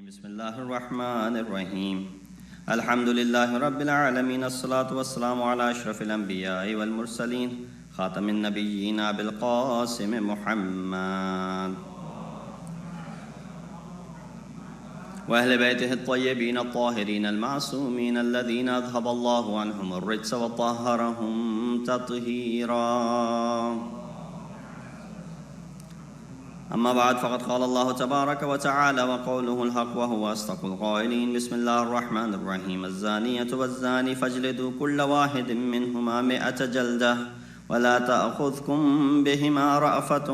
Bismillahir Rahmanir Rahim. Alhamdulillahi Rabbil Alameen. As-salatu was-salamu ala ashrafil anbiya'i wal mursaleen. Khatamin nabiyyina bil qasim Muhammad. Wa ahli baytihi at-tayyibin at-tahirin al-ma'sumin alladhina adhhaba Allahu anhum ar-rijsa wa tahharahum tatheera. أما بعد فقد قال الله تبارك وتعالى وقوله الحق وهو أصدق القائلين بسم الله الرحمن الرحيم الزانية والزاني فاجلدوا كل واحد منهما 100 جلدة ولا تأخذكم بهما رأفة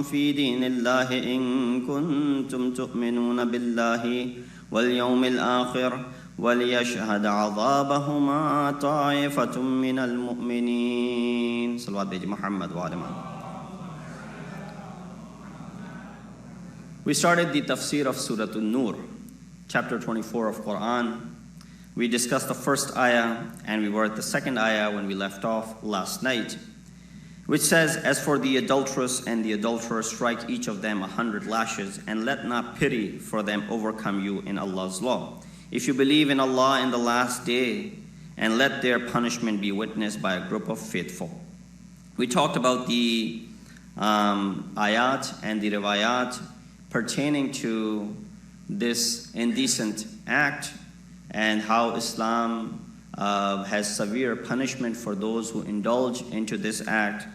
في دين الله إن كنتم تؤمنون بالله واليوم الآخر وليشهد عذابهما طائفة من المؤمنين صلوات بيجي محمد وعلى محمد. We started the tafsir of Surat al Noor, chapter 24 of Quran. We discussed the first ayah and we were at the second ayah when we left off last night, which says, as for the adulteress and the adulterer, strike each of them 100 lashes and let not pity for them overcome you in Allah's law. If you believe in Allah in the last day, and let their punishment be witnessed by a group of faithful. We talked about the ayat and the riwayat pertaining to this indecent act and how Islam has severe punishment for those who indulge into this act.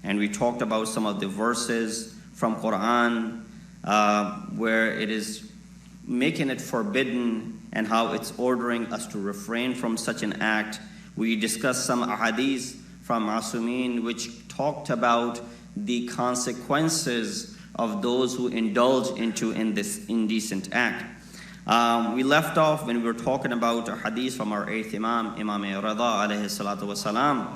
And we talked about some of the verses from Quran where it is making it forbidden and how it's ordering us to refrain from such an act. We discussed some ahadith from Masumin which talked about the consequences of those who indulge in this indecent act. We left off when we were talking about a hadith from our eighth Imam, Imam Rida alayhi salatu wasalam,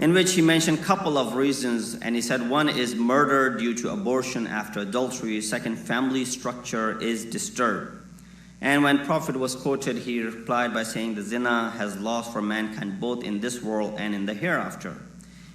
in which he mentioned a couple of reasons, and he said one is murder due to abortion after adultery, second, family structure is disturbed. And when Prophet was quoted, he replied by saying the zina has loss for mankind both in this world and in the hereafter.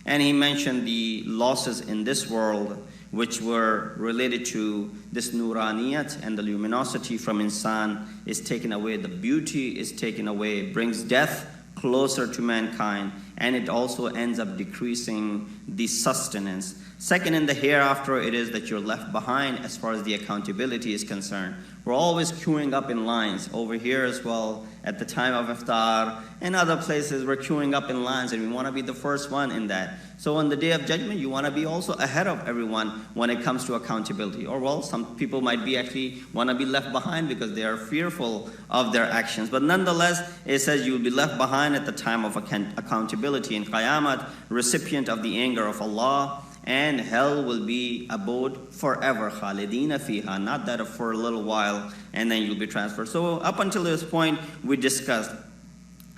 And he mentioned the losses in this world which were related to this nuraniyat, and the luminosity from insan is taken away, the beauty is taken away, it brings death closer to mankind, and it also ends up decreasing the sustenance. Second, in the hereafter, it is that you're left behind as far as the accountability is concerned. We're always queuing up in lines. Over here as well, at the time of iftar, and other places, we're queuing up in lines, and we want to be the first one in that. So on the day of judgment, you want to be also ahead of everyone when it comes to accountability. Or well, some people might be actually want to be left behind because they are fearful of their actions. But nonetheless, it says you will be left behind at the time of accountability in Qiyamah, recipient of the anger of Allah, and hell will be abode forever, khalidina fiha, not that for a little while and then you'll be transferred. So up until this point we discussed.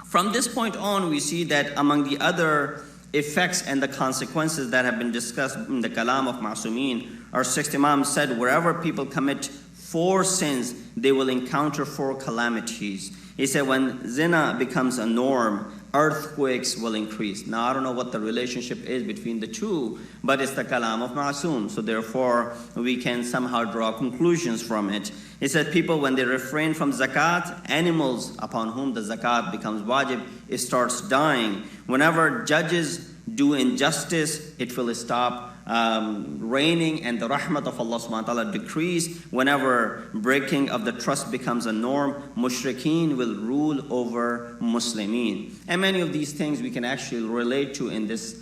From this point on, we see that among the other effects and the consequences that have been discussed in the kalam of Masumin, our sixth Imam said wherever people commit 4 sins, they will encounter 4 calamities. He said when zina becomes a norm, earthquakes will increase. Now I don't know what the relationship is between the two, but it's the kalam of Ma'asum, so therefore we can somehow draw conclusions from it. He said people, when they refrain from zakat, animals upon whom the zakat becomes wajib, it starts dying. Whenever judges do injustice, it will stop raining, and the rahmat of Allah subhanahu wa ta'ala decrease. Whenever breaking of the trust becomes a norm, mushrikeen will rule over Muslimin. And many of these things we can actually relate to in this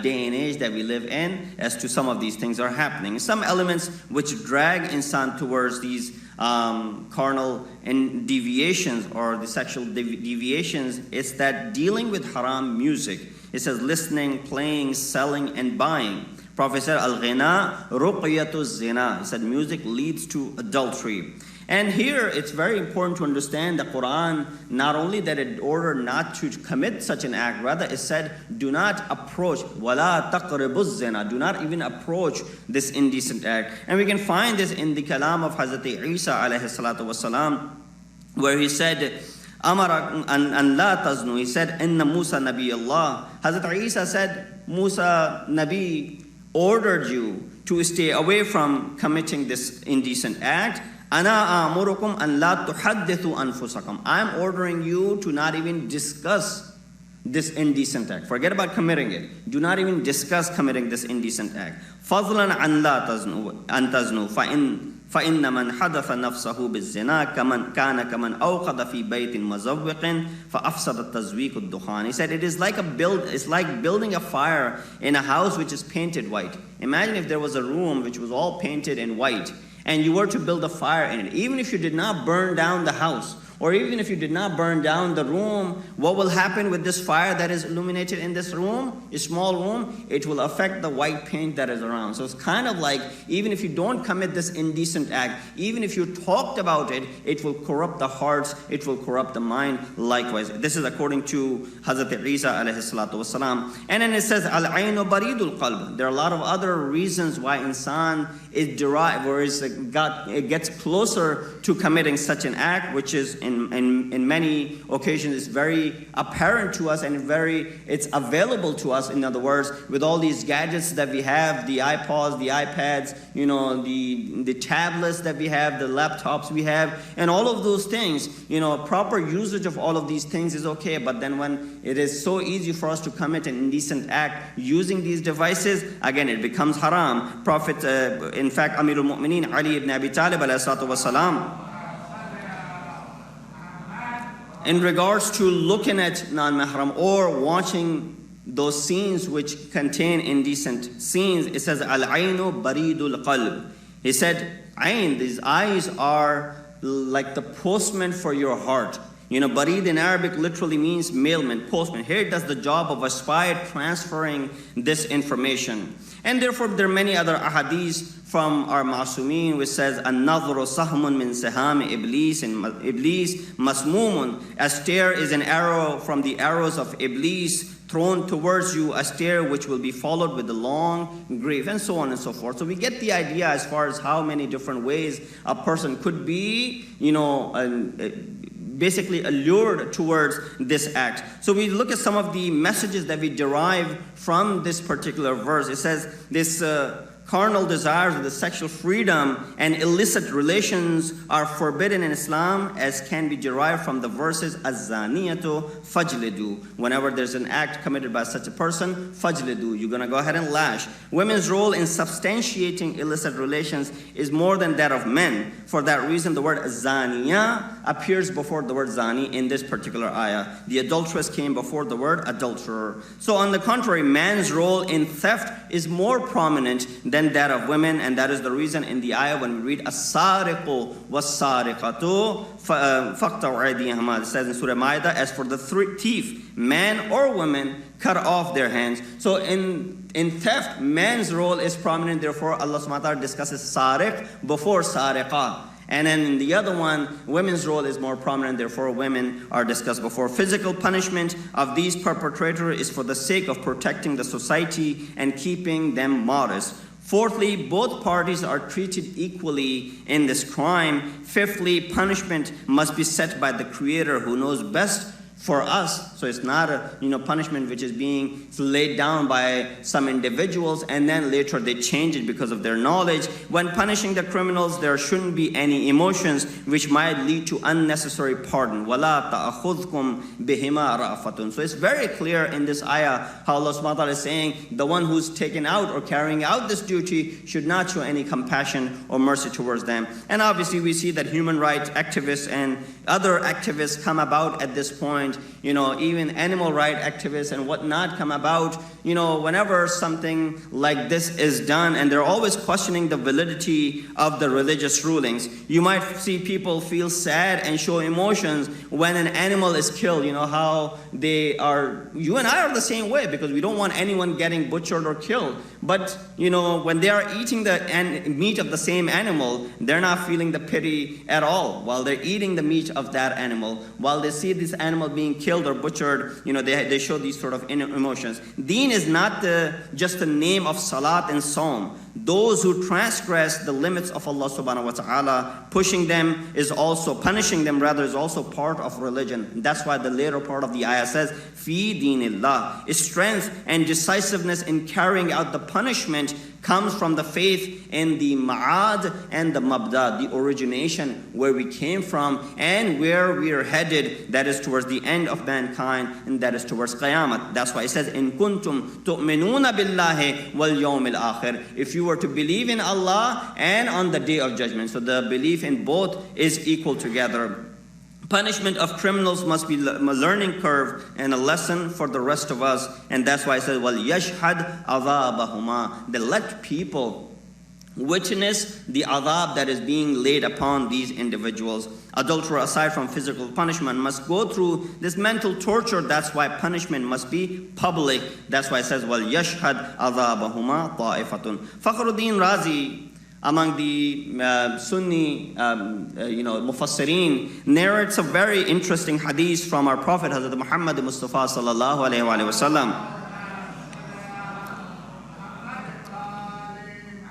day and age that we live in, as to some of these things are happening. Some elements which drag insan towards these carnal and deviations, or the sexual deviations, it's that dealing with haram music. It says listening, playing, selling, and buying. Prophet said, Al-ghina ruqyatu zina. He said music leads to adultery. And here it's very important to understand the Quran, not only that it ordered not to commit such an act, rather it said, do not approach, wala taqribu zina, do not even approach this indecent act. And we can find this in the kalam of Hazrat Isa alayhi salatu wasalam, where he said, Amara an la taznu. He said, Inna Musa Nabi Allah. Hazrat Isa said, Musa Nabi ordered you to stay away from committing this indecent act أَنَا آمُرُكُمْ أَن لَا تُحَدِّثُوا أَنفُسَكُمْ. I'm ordering you to not even discuss this indecent act. Forget about committing it. Do not even discuss committing this indecent act. فَضْلًا عَنْ لَا تَزْنُوا فَإِنَّ مَنْ حَدَثَ نَفْسَهُ بِالزِّنَا كَانَ كَمَنْ أَوْقَدَ فِي بَيْتٍ مُزَوِّقٍ فَأَفْسَدَ التَّزْوِيقُ الدُّخَانِ. He said it is like it's like building a fire in a house which is painted white. Imagine if there was a room which was all painted in white, and you were to build a fire in it. Even if you did not burn down the house, or even if you did not burn down the room, what will happen with this fire that is illuminated in this room, a small room? It will affect the white paint that is around. So it's kind of like, even if you don't commit this indecent act, even if you talked about it, it will corrupt the hearts, it will corrupt the mind likewise. This is according to Hazrat Isa alayhi salatu wasalam. And then it says, Al-aynu baridul qalb. There are a lot of other reasons why insan is derived, or it gets closer to committing such an act, which is in many occasions is very apparent to us, and it's available to us. In other words, with all these gadgets that we have, the iPods, the iPads, the tablets that we have, the laptops we have, and all of those things, proper usage of all of these things is okay. But then when it is so easy for us to commit an indecent act using these devices, again, it becomes haram. Prophet, in fact, Amirul Mu'mineen Ali ibn Abi Talib alayhi salatu wasalam, in regards to looking at non-mahram or watching those scenes which contain indecent scenes, it says, Al-aynu baridul qalb. He said, ayn, these eyes are like the postman for your heart. Barid in Arabic literally means mailman, postman. Here it does the job of a spy transferring this information. And therefore there are many other ahadith from our Ma'asumeen which says, An-nadhru sahmun min sihami iblis, and iblis masmumun. A stare is an arrow from the arrows of iblis thrown towards you, a stare which will be followed with the long grief, and so on and so forth. So we get the idea as far as how many different ways a person could be, basically allured towards this act. So we look at some of the messages that we derive from this particular verse. It says this carnal desires of the sexual freedom and illicit relations are forbidden in Islam, as can be derived from the verses Az-zaniyatu fajlidu. Whenever there's an act committed by such a person, fajlidu, you're going to go ahead and lash. Women's role in substantiating illicit relations is more than that of men. For that reason, the word zaniya appears before the word zani in this particular ayah. The adulteress came before the word adulterer. So on the contrary, man's role in theft is more prominent than that of women, and that is the reason in the ayah when we read as-sariqu was-sariqatu faqta'u aydiyahuma, it says in Surah Ma'idah, as for the thief, man or woman, cut off their hands. So in theft, man's role is prominent. Therefore, Allah subhanahu wa ta'ala discusses sariq before sariqah. And then in the other one, women's role is more prominent. Therefore, women are discussed before. Physical punishment of these perpetrators is for the sake of protecting the society and keeping them modest. Fourthly, both parties are treated equally in this crime. Fifthly, punishment must be set by the Creator who knows best for us. So it's not a punishment which is being laid down by some individuals and then later they change it because of their knowledge. When punishing the criminals, there shouldn't be any emotions which might lead to unnecessary pardon. وَلَا تَأْخُذْكُمْ بِهِمَا رَأْفَةٌ. So it's very clear in this ayah how Allah subhanahu wa ta'ala is saying the one who's taken out or carrying out this duty should not show any compassion or mercy towards them. And obviously we see that human rights activists and other activists come about at this point. Even animal rights activists and whatnot come about, whenever something like this is done, and they're always questioning the validity of the religious rulings. You might see people feel sad and show emotions when an animal is killed. How they are, you and I are the same way, because we don't want anyone getting butchered or killed. But, when they are eating the meat of the same animal, they're not feeling the pity at all while they're eating the meat of that animal. While they see this animal being killed or butchered, they show these sort of emotions. Deen is not just the name of salat and saum. Those who transgress the limits of Allah subhanahu wa ta'ala, punishing them is also part of religion. That's why the later part of the ayah says, Fi deenillah. Strength and decisiveness in carrying out the punishment comes from the faith in the ma'ad and the mabda, the origination, where we came from and where we are headed, that is towards the end of mankind, and that is towards Qiyamah. That's why it says, In kuntum tu'minuna billahi wal yawmil akhir. If you were to believe in Allah and on the day of judgment. So the belief in both is equal together. Punishment of criminals must be a learning curve and a lesson for the rest of us. And that's why it says, وَلْيَشْهَدْ عَذَابَهُمَا. That let people witness the adhab that is being laid upon these individuals. Adulterer, aside from physical punishment, must go through this mental torture. That's why punishment must be public. That's why it says, وَلْيَشْهَدْ عَذَابَهُمَا طَائِفَةٌ. Fakhruddin Razi, among the Sunni Mufassirin, narrates a very interesting hadith from our Prophet Hazrat Muhammad Mustafa sallallahu alayhi wa sallam.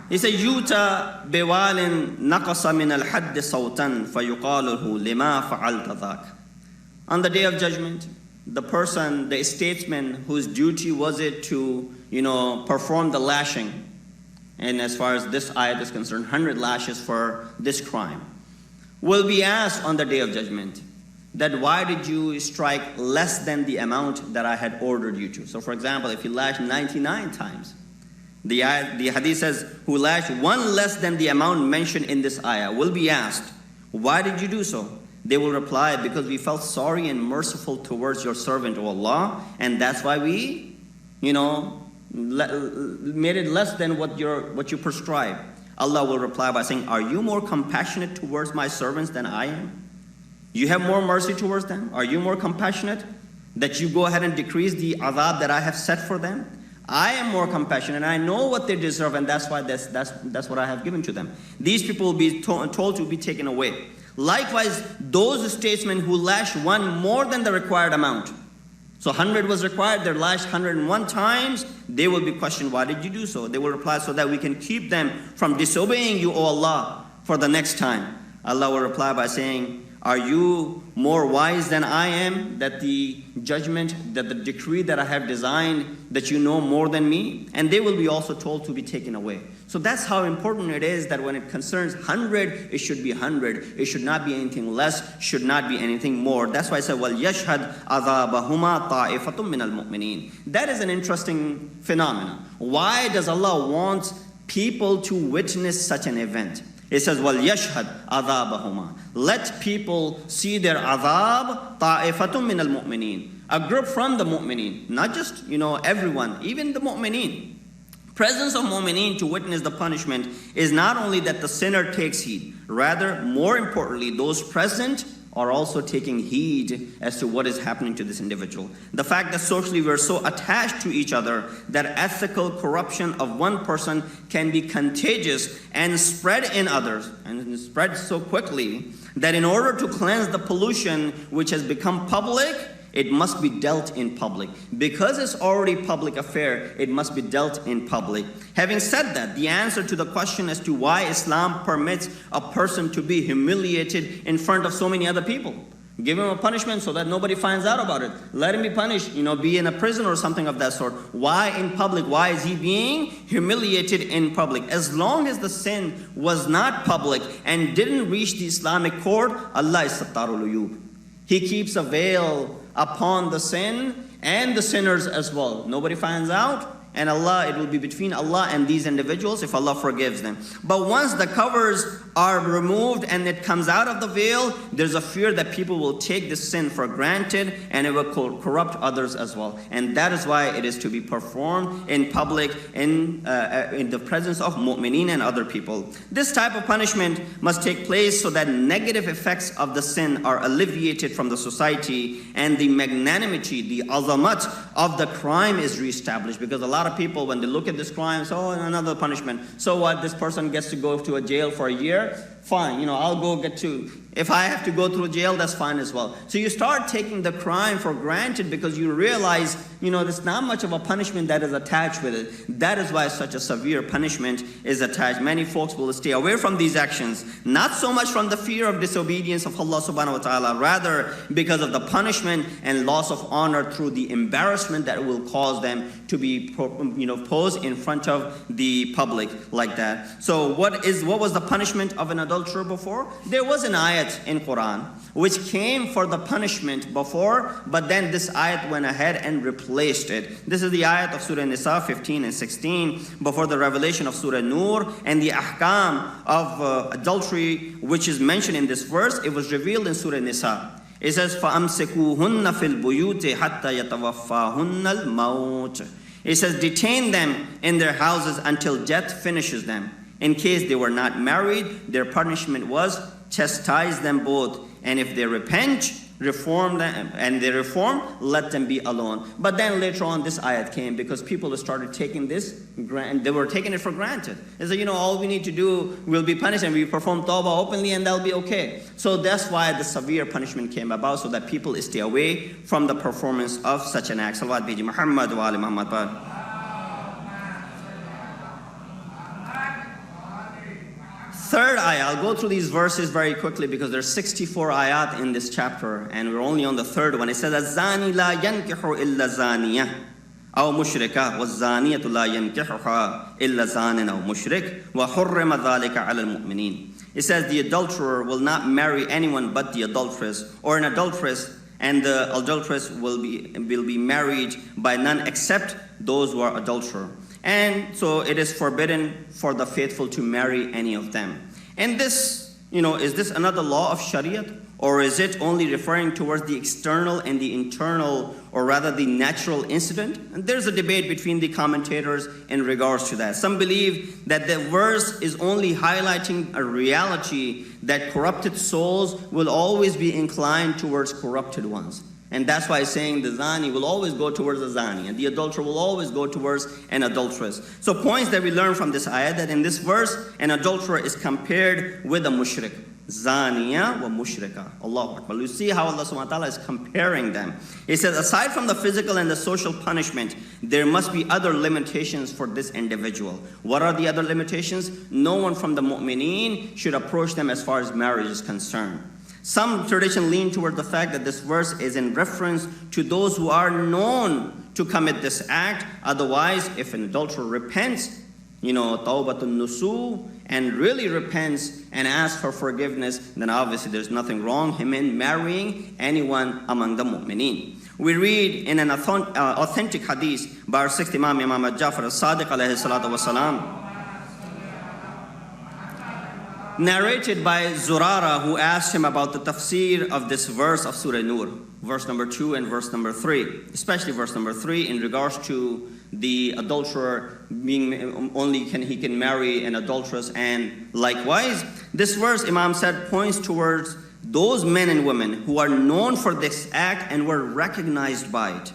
He said, Yuta bewalin naqasa min al-hadd sawtan fayuqaluhu lima fa'alta dhak. On the day of judgment, the person, the statesman whose duty was it to, perform the lashing, and as far as this ayat is concerned, 100 lashes for this crime, will be asked on the day of judgment that why did you strike less than the amount that I had ordered you to? So for example, if you lash 99 times, the hadith says, who lashed one less than the amount mentioned in this ayah will be asked, why did you do so? They will reply, because we felt sorry and merciful towards your servant, O Allah, and that's why we, made it less than what you prescribed. Allah will reply by saying, are you more compassionate towards my servants than I am? You have more mercy towards them? Are you more compassionate that you go ahead and decrease the adhab that I have set for them? I am more compassionate and I know what they deserve, and that's why that's what I have given to them. These people will be told to be taken away. Likewise, those statesmen who lash one more than the required amount. So 100 was required, they're lashed 101 times, they will be questioned, why did you do so? They will reply, so that we can keep them from disobeying you, O Allah, for the next time. Allah will reply by saying, are you more wise than I am, that the judgment, that the decree that I have designed, that you know more than me? And they will be also told to be taken away. So that's how important it is that when it concerns 100, it should be 100. It should not be anything less, should not be anything more. That's why I said, وَلْيَشْهَدْ عَذَابَهُمَا طَائِفَةٌ مِّنَ الْمُؤْمِنِينَ. That is an interesting phenomenon. Why does Allah want people to witness such an event? It says, وَلْيَشْهَدْ عَذَابَهُمَا. Let people see their adhab, طَائِفَةٌ مِّنَ الْمُؤْمِنِينَ. A group from the mu'mineen, not just, everyone, even the mu'mineen. Presence of mu'mineen to witness the punishment is not only that the sinner takes heed, rather, more importantly, those present are also taking heed as to what is happening to this individual. The fact that socially we're so attached to each other that ethical corruption of one person can be contagious and spread in others, and spread so quickly that in order to cleanse the pollution which has become public, it must be dealt in public. Because it's already public affair, it must be dealt in public. Having said that, the answer to the question as to why Islam permits a person to be humiliated in front of so many other people. Give him a punishment so that nobody finds out about it. Let him be punished, be in a prison or something of that sort. Why in public? Why is he being humiliated in public? As long as the sin was not public and didn't reach the Islamic court, Allah is Sattarul Uyub. He keeps a veil upon the sin and the sinners as well. Nobody finds out, and Allah, it will be between Allah and these individuals if Allah forgives them. But once the covers are removed and it comes out of the veil, there's a fear that people will take this sin for granted and it will corrupt others as well. And that is why it is to be performed in public, in the presence of mu'mineen and other people. This type of punishment must take place so that negative effects of the sin are alleviated from the society and the magnanimity, the azamat of the crime is reestablished. Because a lot of people, when they look at this crime, so another punishment. So what? This person gets to go to a jail for a year. fine, I'll go get to, if I have to go through jail, that's fine as well. So you start taking the crime for granted because you realize, there's not much of a punishment that is attached with it. That is why such a severe punishment is attached. Many folks will stay away from these actions, not so much from the fear of disobedience of Allah subhanahu wa ta'ala, rather because of the punishment and loss of honor through the embarrassment that will cause them to be, posed in front of the public like that. So what was the punishment of an adulterer before? There was an ayat in Quran which came for the punishment before, but then this ayat went ahead and replaced it. This is the ayat of Surah Nisa 15 and 16 before the revelation of Surah Noor, and the ahkam of adultery which is mentioned in this verse, it was revealed in Surah Nisa. It says فَأَمْسِكُوهُنَّ فِي الْبُيُوتِ حَتَّى يَتَوَفَّاهُنَّ الْمَوْتِ. It says detain them in their houses until death finishes them. In case they were not married, their punishment was chastise them both, and if they repent, reform them, and they reform, let them be alone. But then later on this ayat came because people started taking this, they were taking it for granted. They said, all we need to do will be punished, and we perform tawbah openly and that'll be okay. So that's why the severe punishment came about, so that people stay away from the performance of such an act. Salawat biji Muhammad wa ali Muhammad. Third ayah, I'll go through these verses very quickly because there's 64 ayat in this chapter and we're only on the third one. It says, الزاني لا ينكح إلا زانية أو مشركة والزانية لا ينكحها إلا زان أو مشرك وحرم ذلك على المؤمنين. It says the adulterer will not marry anyone but the adulteress, or an adulteress, and the adulteress will be married by none except those who are adulterer. And so it is forbidden for the faithful to marry any of them. And this, is this another law of Shariat? Or is it only referring towards the external and the internal, or rather the natural incident? And there's a debate between the commentators in regards to that. Some believe that the verse is only highlighting a reality that corrupted souls will always be inclined towards corrupted ones. And that's why it's saying the zani will always go towards the zani, and the adulterer will always go towards an adulteress. So points that we learn from this ayah, that in this verse, an adulterer is compared with a mushrik. Zaniya wa mushrika. Allahu Akbar. You see how Allah subhanahu wa ta'ala is comparing them. It says, aside from the physical and the social punishment, there must be other limitations for this individual. What are the other limitations? No one from the mu'mineen should approach them as far as marriage is concerned. Some tradition lean toward the fact that this verse is in reference to those who are known to commit this act. Otherwise, if an adulterer repents, tawbatun nusu, and really repents and asks for forgiveness, then obviously there's nothing wrong him in marrying anyone among the mu'mineen. We read in an authentic hadith by our sixth Imam Jafar al-Sadiq alayhi salatu wasalam, narrated by Zurara, who asked him about the tafsir of this verse of Surah Noor, verse number 2 and verse number 3, especially verse number 3 in regards to the adulterer being he can marry an adulteress, and likewise this verse, Imam said, points towards those men and women who are known for this act and were recognized by it.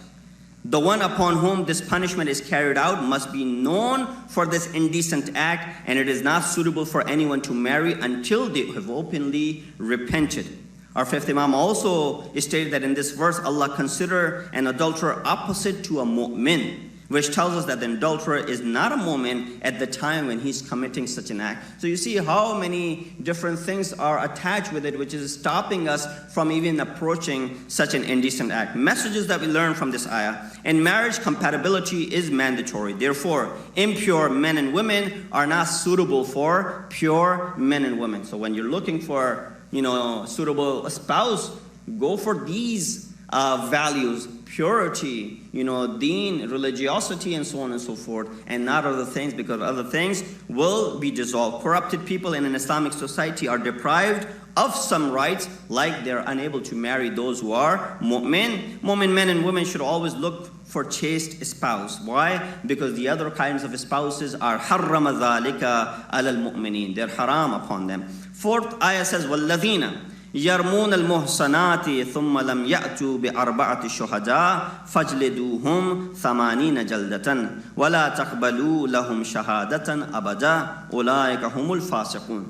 The one upon whom this punishment is carried out must be known for this indecent act, and it is not suitable for anyone to marry until they have openly repented. Our fifth Imam also stated that in this verse, Allah consider an adulterer opposite to a mu'min, which tells us that the adulterer is not a mu'min at the time when he's committing such an act. So you see how many different things are attached with it, which is stopping us from even approaching such an indecent act. Messages that we learn from this ayah. In marriage, compatibility is mandatory. Therefore, impure men and women are not suitable for pure men and women. So when you're looking for, suitable spouse, go for these values: purity, deen, religiosity, and so on and so forth, and not other things, because other things will be dissolved. Corrupted people in an Islamic society are deprived of some rights, like they're unable to marry those who are mu'min. Mu'min men and women should always look for chaste spouse. Why? Because the other kinds of spouses are harrama dhalika ala al-mu'minin. They're haram upon them. Fourth ayah says, وَالَّذِينَ يرمون المحصنات ثم لم يأتوا بأربعة شهداء فاجلدوهم 80 جلدة ولا تقبلوا لهم شهادة أبدا أولئك هم الفاسقون.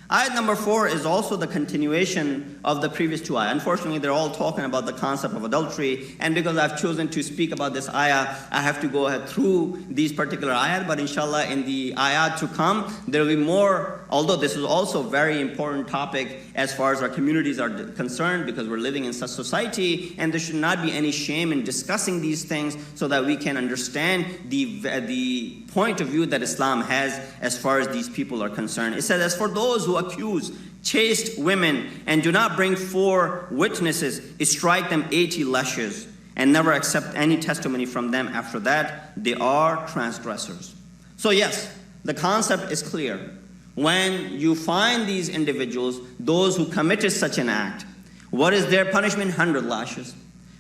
Ayat number 4 is also the continuation of the previous two ayahs. Unfortunately, they're all talking about the concept of adultery, and because I've chosen to speak about this ayah, I have to go ahead through these particular ayat, but inshallah in the ayat to come, there will be more, although this is also a very important topic as far as our communities are concerned, because we're living in such society, and there should not be any shame in discussing these things so that we can understand the point of view that Islam has as far as these people are concerned. It says, as for those who accuse chaste women and do not bring 4 witnesses, strike them 80 lashes and never accept any testimony from them after that. They are transgressors. So yes, the concept is clear. When you find these individuals, those who committed such an act, what is their punishment? 100 lashes.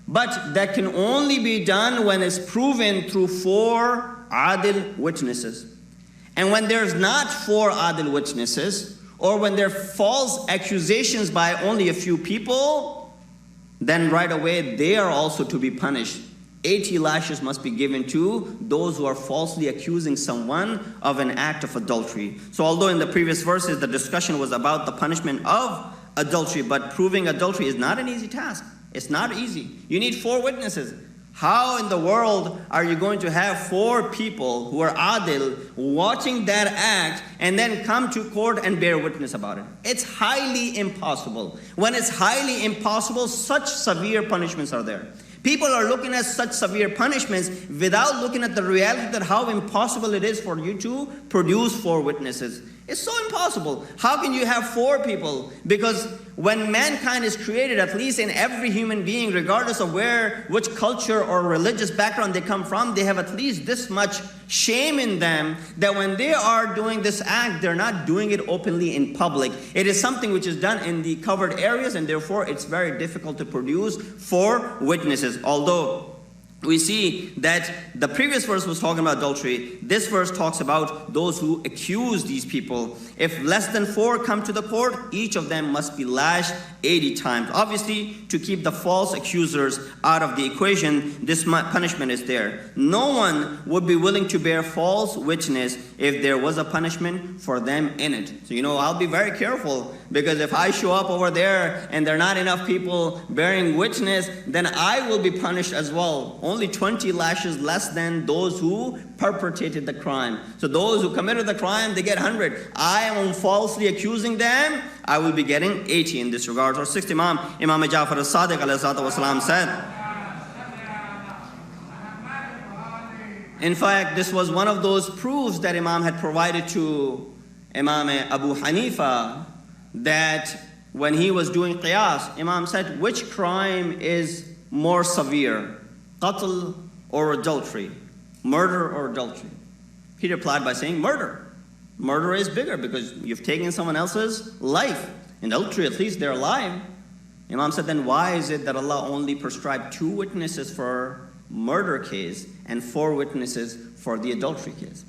But that can only be done when it's proven through 4 adil witnesses. And when there's not 4 adil witnesses, or when there are false accusations by only a few people, then right away they are also to be punished. 80 lashes must be given to those who are falsely accusing someone of an act of adultery. So although in the previous verses the discussion was about the punishment of adultery, but proving adultery is not an easy task. It's not easy. You need 4 witnesses. How in the world are you going to have 4 people who are adil watching that act and then come to court and bear witness about it? It's highly impossible. When it's highly impossible, such severe punishments are there. People are looking at such severe punishments without looking at the reality that how impossible it is for you to produce 4 witnesses. It's so impossible. How can you have 4 people? Because when mankind is created, at least in every human being, regardless of which culture or religious background they come from, they have at least this much shame in them that when they are doing this act, they're not doing it openly in public. It is something which is done in the covered areas, and therefore it's very difficult to produce 4 witnesses. Although we see that the previous verse was talking about adultery. This verse talks about those who accuse these people. If less than 4 come to the court, each of them must be lashed 80 times. Obviously, to keep the false accusers out of the equation, this punishment is there. No one would be willing to bear false witness if there was a punishment for them in it. So, I'll be very careful, because if I show up over there and there are not enough people bearing witness, then I will be punished as well. Only 20 lashes less than those who perpetrated the crime. So those who committed the crime, they get 100. I am falsely accusing them, I will be getting 80 in this regard. Or 6th Imam Ja'far al-Sadiq ﷺ said, in fact, this was one of those proofs that Imam had provided to Imam Abu Hanifa, that when he was doing qiyas, Imam said, which crime is more severe, qatl or adultery, murder or adultery? He replied by saying murder. Murder is bigger because you've taken someone else's life. In adultery, at least they're alive. Imam said, then why is it that Allah only prescribed 2 witnesses for murder case and 4 witnesses for the adultery case?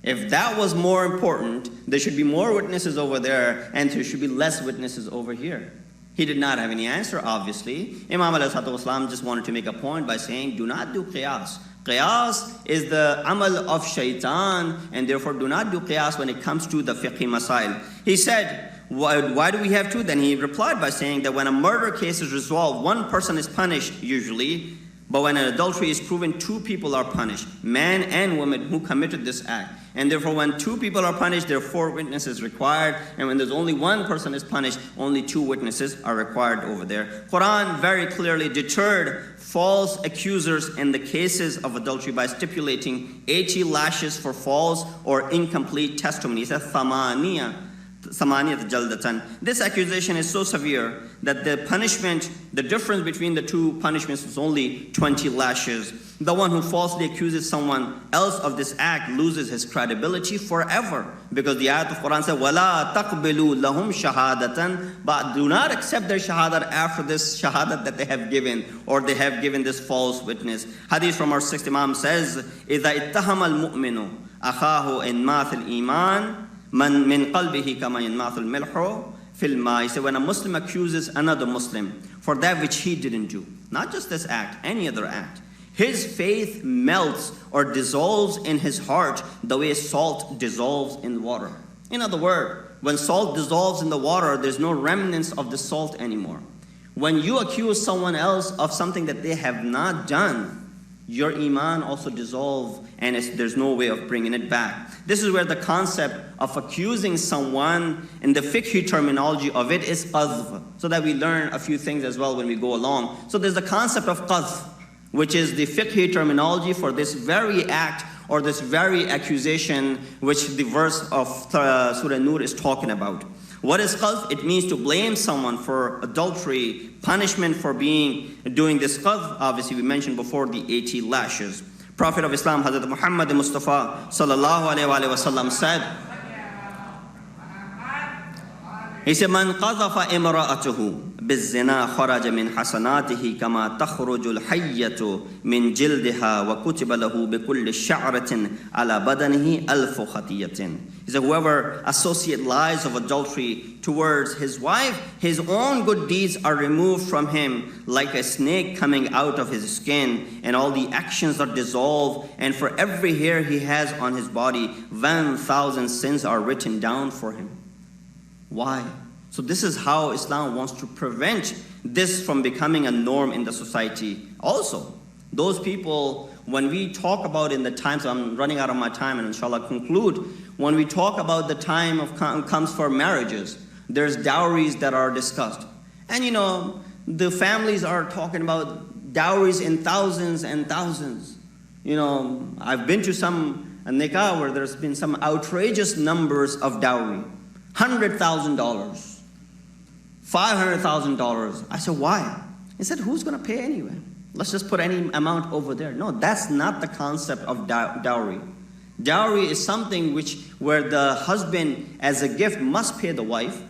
If that was more important, there should be more witnesses over there and there should be less witnesses over here. He did not have any answer, obviously. Imam ﷺ just wanted to make a point by saying, do not do qiyas. Qiyas is the amal of shaitan, and therefore do not do qiyas when it comes to the fiqhi masail. He said, why do we have to? Then he replied by saying that when a murder case is resolved, 1 person is punished usually, but when an adultery is proven, 2 people are punished, man and woman who committed this act. And therefore when 2 people are punished, there are 4 witnesses required, and when there's only 1 person is punished, only 2 witnesses are required over there. Quran very clearly deterred false accusers in the cases of adultery by stipulating 80 lashes for false or incomplete testimony. He says, Samaniyat jaldatan. This accusation is so severe that the punishment, the difference between the 2 punishments is only 20 lashes. The one who falsely accuses someone else of this act loses his credibility forever, because the ayat of Quran says, وَلَا تَقْبِلُوا لَهُمْ شَهَادَةً, but do not accept their shahadat after this shahadat that they have given, or they have given this false witness. Hadith from our 6th Imam says, إِذَا اتَّهَمَ الْمُؤْمِنُ أَخَاهُ إِنْمَاثِ الْإِيمَانِ مِنْ قَلْبِهِ كَمَا يَنْمَاثُ الْمِلْحُ فِي الْمَاءِ. He said, when a Muslim accuses another Muslim for that which he didn't do, not just this act, any other act, his faith melts or dissolves in his heart the way salt dissolves in water. In other words, When salt dissolves in the water, there's no remnants of the salt anymore. When you accuse someone else of something that they have not done, your iman also dissolves, and there's no way of bringing it back. This is where the concept of accusing someone in the fiqh terminology of it is qadhf, so that we learn a few things as well when we go along. So there's the concept of qadhf, which is the fiqh terminology for this very act or this very accusation which the verse of Surah Noor is talking about. What is qadhf? It means to blame someone for adultery, punishment for doing this qadhf. Obviously, we mentioned before the 80 lashes. Prophet of Islam, Hazrat Muhammad Mustafa sallallahu alayhi wa sallam said, he said, "Man qadhafa imra'atuhu bizina kharaja min hasanatihi kama takhruju al-hayyatu min jildiha wa kutiba lahu bi kulli sha'ratin ala badanihi alfu khatiyatin." He said, whoever associates lies of adultery towards his wife, his own good deeds are removed from him like a snake coming out of his skin, and all the actions are dissolved, and for every hair he has on his body, 1,000 sins are written down for him. Why? So this is how Islam wants to prevent this from becoming a norm in the society. Also, those people, when we talk about in the times, I'm running out of my time and inshallah conclude, when we talk about the time of comes for marriages, there's dowries that are discussed. And the families are talking about dowries in thousands and thousands. I've been to some nikah where there's been some outrageous numbers of dowry. $100,000, $500,000. I said, why? He said, who's going to pay anyway? Let's just put any amount over there. No, that's not the concept of dowry. Dowry is something where the husband, as a gift, must pay the wife,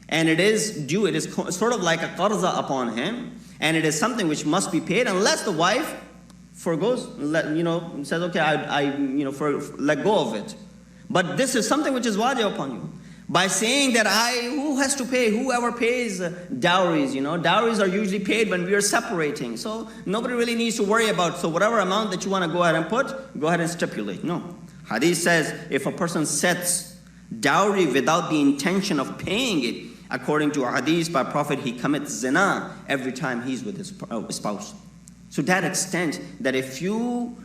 and it is due. It is sort of like a qarza upon him, and it is something which must be paid unless the wife forgoes, says, okay, let go of it. But this is something which is wajib upon you. By saying that who has to pay? Whoever pays dowries, dowries are usually paid when we are separating. So nobody really needs to worry about, so whatever amount that you want to go ahead and put, go ahead and stipulate. No. Hadith says if a person sets dowry without the intention of paying it, according to a hadith by Prophet, he commits zina every time he's with his spouse. To that extent that if you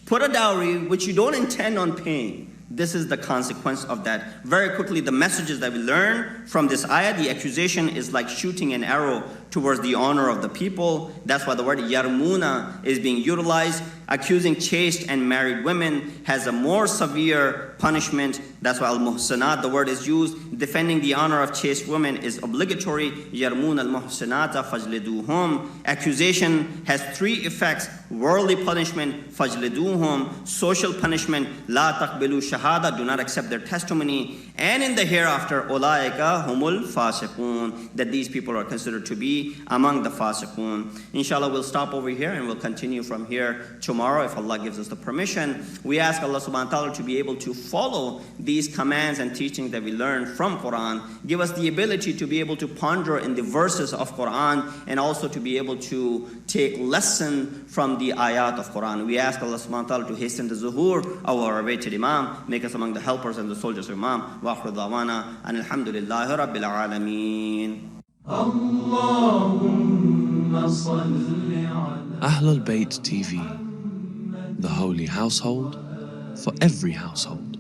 put a dowry which you don't intend on paying, this is the consequence of that. Very quickly, the messages that we learn from this ayah, the accusation is like shooting an arrow towards the honor of the people. That's why the word yarmuna is being utilized. Accusing chaste and married women has a more severe punishment. That's why al-muhsanat, the word is used. Defending the honor of chaste women is obligatory. Yarmun al-muhsanata fajliduhum. Accusation has three effects: worldly punishment, fajliduhum; social punishment, la taqbilu shahada, do not accept their testimony; and in the hereafter, ulaika humul fasiqun, that these people are considered to be among the fasiqun. Inshallah, we'll stop over here and we'll continue from here tomorrow if Allah gives us the permission. We ask Allah subhanahu wa ta'ala to be able to follow these commands and teachings that we learn from Quran. Give us the ability to be able to ponder in the verses of Quran, and also to be able to take lesson from the ayat of Quran. We ask Allah subhanahu wa ta'ala to hasten the zuhur of our awaited Imam, make us among the helpers and the soldiers of Imam. Wa akhiru da'wana and alhamdulillahi rabbil alameen. Ahlul Bayt TV, the holy household for every household.